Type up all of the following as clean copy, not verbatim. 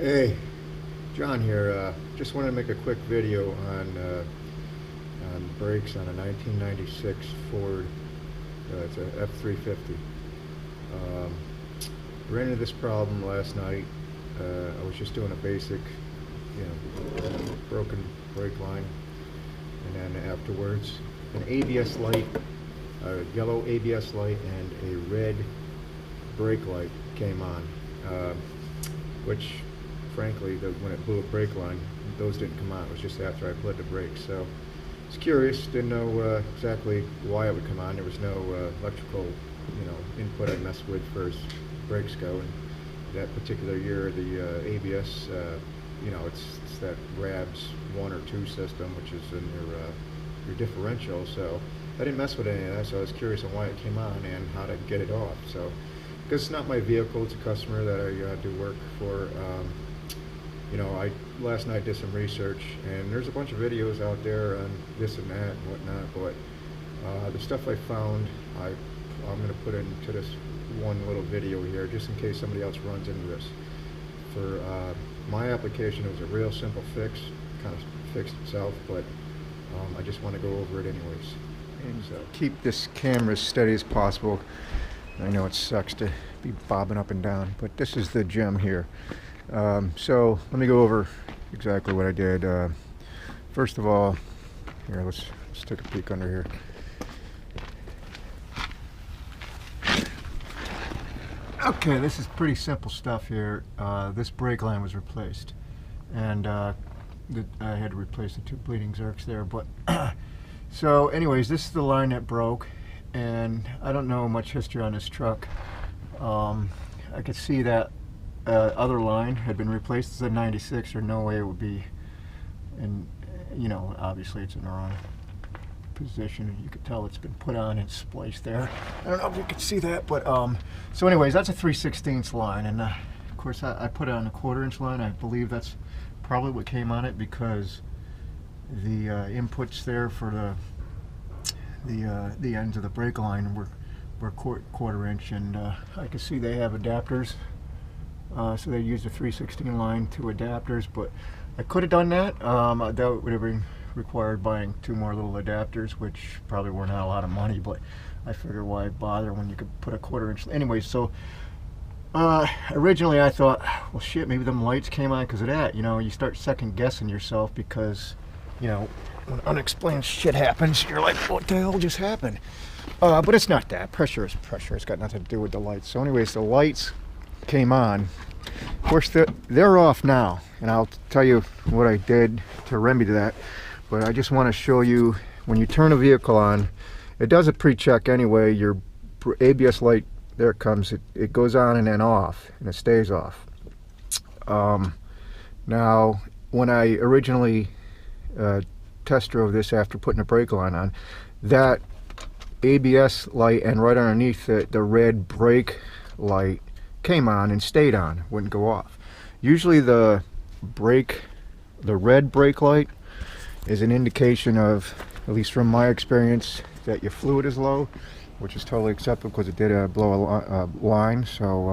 Hey, John here. Just wanted to make a quick video on brakes on a 1996 Ford. It's a F350. Um, Ran into this problem last night. I was just doing a basic, broken brake line, and then afterwards, an ABS light, a yellow ABS light, and a red brake light came on, which frankly, when it blew a brake line, those didn't come on. It was just after I applied the brakes. So I was curious, didn't know exactly why it would come on. There was no electrical, input I messed with for as brakes go. And that particular year, the ABS, it's that RABS 1 or 2 system, which is in your differential. So I didn't mess with any of that. So I was curious on why it came on and how to get it off. So because it's not my vehicle, it's a customer that I do work for. I last night did some research, and there's a bunch of videos out there on this and that and whatnot, but the stuff I found, I'm going to put into this one little video here, just in case somebody else runs into this. For my application, it was a real simple fix, kind of fixed itself, but I just want to go over it anyways. And so keep this camera as steady as possible. I know it sucks to be bobbing up and down, but this is the gem here. So let me go over exactly what I did. First of all, here, let's take a peek under here. Okay, this is pretty simple stuff here. This brake line was replaced, and I had to replace the 2 bleeding zerks there. But so anyways, this is the line that broke, and I don't know much history on this truck. I could see that other line had been replaced. It's a 96. There's no way it would be, and obviously it's in the wrong position. You could tell it's been put on and spliced there. I don't know if you could see that, but so anyways, that's a 3/16 line, and of course I put it on a 1/4" line. I believe that's probably what came on it, because the inputs there for the ends of the brake line were 1/4 inch, and I can see they have adapters. So they used a 3/16 line, 2 adapters, but I could have done that. That would have been required buying 2 more little adapters, which probably were not a lot of money, but I figured why bother when you could put a 1/4 inch. Anyway, so originally I thought, well shit, maybe them lights came on because of that. You start second guessing yourself, because when unexplained shit happens, you're like, what the hell just happened? But it's not that. Pressure is pressure. It's got nothing to do with the lights. So anyways, the lights came on. Of course, they're off now, and I'll tell you what I did to remedy that. But I just want to show you, when you turn a vehicle on, it does a pre-check anyway. Your ABS light, there it comes, it goes on and then off, and it stays off. Now, when I originally test drove this after putting a brake line on, that ABS light and right underneath it, the red brake light came on and stayed on, wouldn't go off. Usually the red brake light is an indication of, at least from my experience, that your fluid is low, which is totally acceptable because it did blow a line. So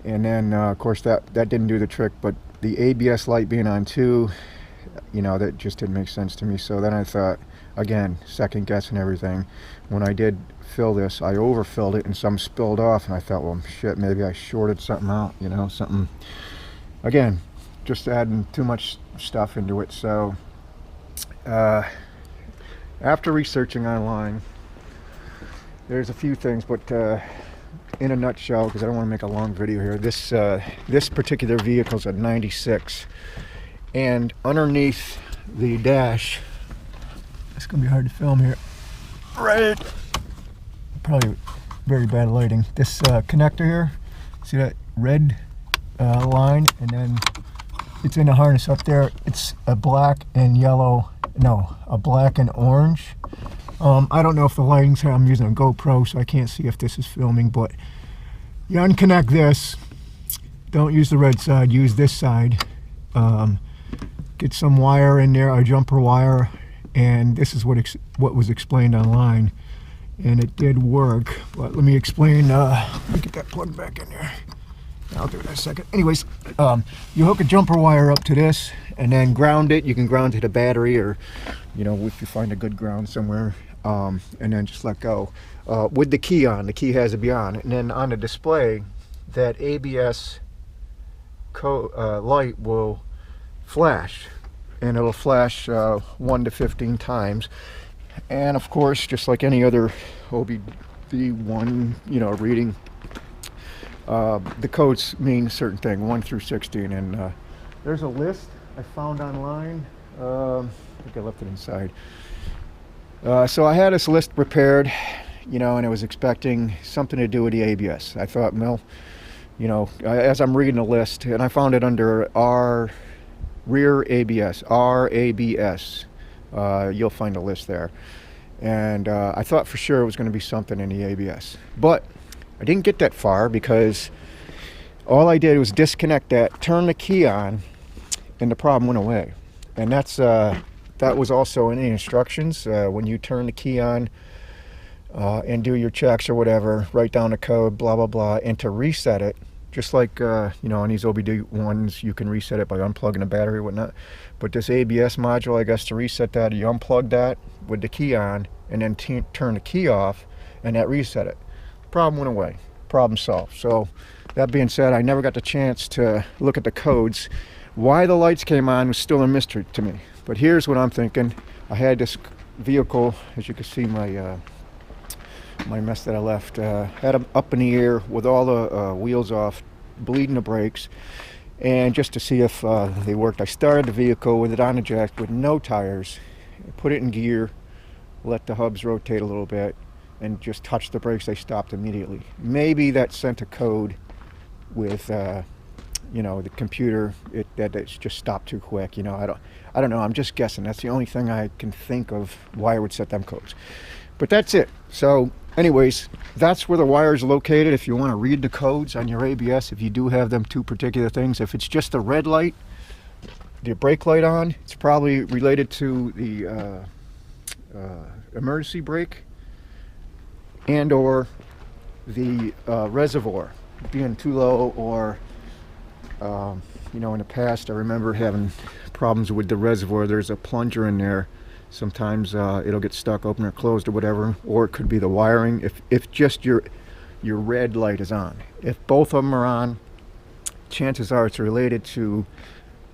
and then of course that didn't do the trick, but the ABS light being on too, that just didn't make sense to me. So then I thought, again, second guessing everything. When I did fill this, I overfilled it and some spilled off, and I thought, well shit, maybe I shorted something out, something. Again, just adding too much stuff into it. So after researching online, there's a few things, but in a nutshell, because I don't want to make a long video here, this particular vehicle is a 96, and underneath the dash, it's gonna be hard to film here, right, probably very bad lighting, this connector here, see that red line, and then it's in the harness up there. It's a black and yellow, no, a black and orange. I don't know if the lighting's here. I'm using a GoPro, so I can't see if this is filming, but you unconnect this. Don't use the red side, use this side. Get some wire in there, a jumper wire, and this is what was explained online, and it did work. But let me explain. Let me get that plug back in there. I'll do it in a second. Anyways, you hook a jumper wire up to this and then ground it. You can ground to the battery, or, you know, if you find a good ground somewhere, and then just let go. With the key on, the key has to be on. And then on the display, that ABS light will flash, and it'll flash 1 to 15 times. And of course, just like any other OBD1, you know, reading, the codes mean a certain thing, 1 through 16. And there's a list I found online. I think I left it inside. So I had this list prepared, you know, and I was expecting something to do with the ABS. I thought, well, you know, as I'm reading the list, and I found it under rear ABS, RABS. You'll find a list there. And I thought for sure it was going to be something in the ABS. But I didn't get that far, because all I did was disconnect that, turn the key on, and the problem went away. And that was also in the instructions. When you turn the key on and do your checks or whatever, write down the code, blah, blah, blah, and to reset it, just like, you know, on these OBD1s, you can reset it by unplugging the battery or whatnot. But this ABS module, I guess, to reset that, you unplug that with the key on, and then turn the key off, and that reset it. Problem went away. Problem solved. So that being said, I never got the chance to look at the codes. Why the lights came on was still a mystery to me. But here's what I'm thinking. I had this vehicle, as you can see, my mess that I left, had them up in the air with all the wheels off, bleeding the brakes, and just to see if they worked, I started the vehicle with it on the jack with no tires, put it in gear, let the hubs rotate a little bit, and just touched the brakes. They stopped immediately. Maybe that sent a code with you know, the computer, that it's just stopped too quick. You know, I don't know. I'm just guessing. That's the only thing I can think of why I would set them codes. But that's it. So anyways, that's where the wire is located. If you want to read the codes on your ABS, if you do have them two particular things, if it's just the red light, the brake light on, it's probably related to the emergency brake, and or the reservoir being too low, or you know, in the past I remember having problems with the reservoir. There's a plunger in there. Sometimes it'll get stuck, open or closed or whatever, or it could be the wiring. If just your red light is on. If both of them are on, chances are it's related to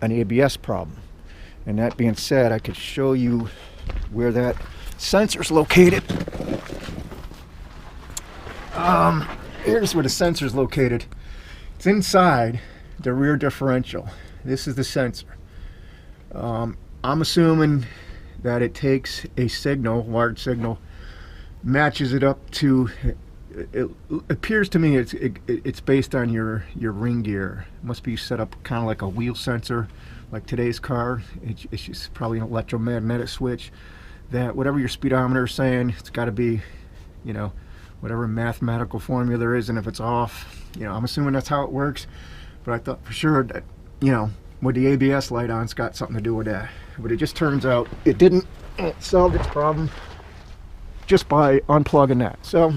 an ABS problem. And that being said, I could show you where that sensor's located. Here's where the sensor's located. It's inside the rear differential. This is the sensor. I'm assuming that it takes a signal, wired signal, matches it up to, it appears to me it's based on your ring gear. It must be set up kind of like a wheel sensor, like today's car. It's just probably an electromagnetic switch, that whatever your speedometer is saying, it's got to be, you know, whatever mathematical formula there is, and if it's off, you know, I'm assuming that's how it works. But I thought for sure that, you know, with the ABS light on, it's got something to do with that. But it just turns out it didn't. It solved its problem just by unplugging that. So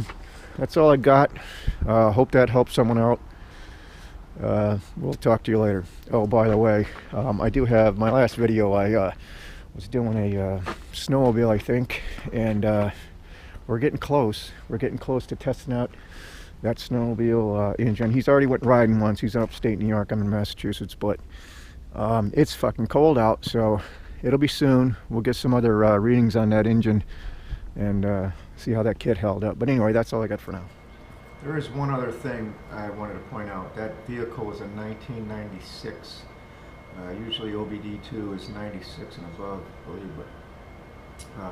that's all I got. Hope that helps someone out. We'll talk to you later. Oh, by the way, I do have my last video. I was doing a snowmobile, I think, and we're getting close. We're getting close to testing out that snowmobile engine. He's already went riding once. He's in upstate New York. I'm in Massachusetts, but it's fucking cold out, so it'll be soon. We'll get some other readings on that engine and see how that kit held up. But anyway, that's all I got for now. There is one other thing I wanted to point out. That vehicle was a 1996. Usually OBD2 is 96 and above, I believe, but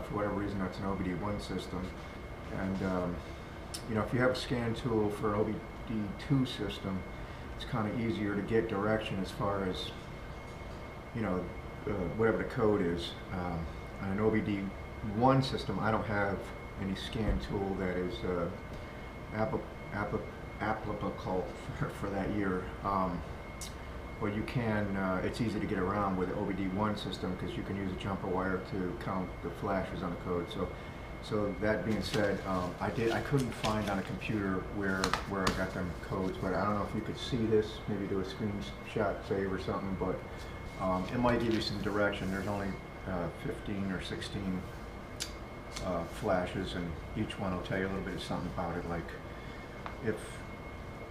for whatever reason that's an OBD1 system. And you know, if you have a scan tool for OBD2 system, it's kind of easier to get direction as far as, you know, whatever the code is. On an OBD1 system, I don't have any scan tool that is applicable for that year. But you can, it's easy to get around with the OBD1 system because you can use a jumper wire to count the flashes on the code. So So that being said, I couldn't find on a computer where I got them codes, but I don't know if you could see this, maybe do a screenshot save or something, but it might give you some direction. There's only 15 or 16 flashes, and each one will tell you a little bit of something about it, like if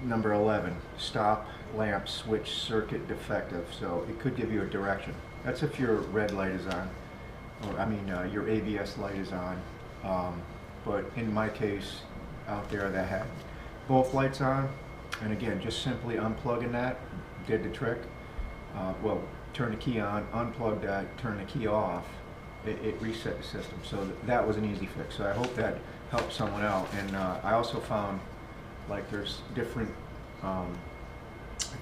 number 11, stop lamp switch circuit defective, so it could give you a direction. That's if your red light is on, or I mean your ABS light is on. But in my case out there that had both lights on, and again, just simply unplugging that did the trick. Well, turn the key on, unplug that, turn the key off, it reset the system. So that was an easy fix. So I hope that helped someone out. And I also found, like, there's different, I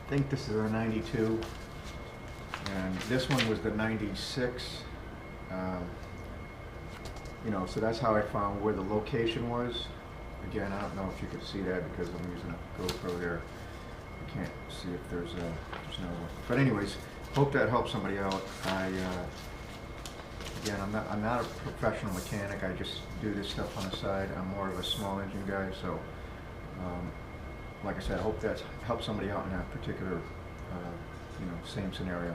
think this is a 92, and this one was the 96. You know, so that's how I found where the location was. Again, I don't know if you could see that because I'm using a GoPro there. You can't see if there's no. But anyways, hope that helps somebody out. Again, I'm not a professional mechanic. I just do this stuff on the side. I'm more of a small engine guy. So, like I said, I hope that's helped somebody out in that particular, same scenario.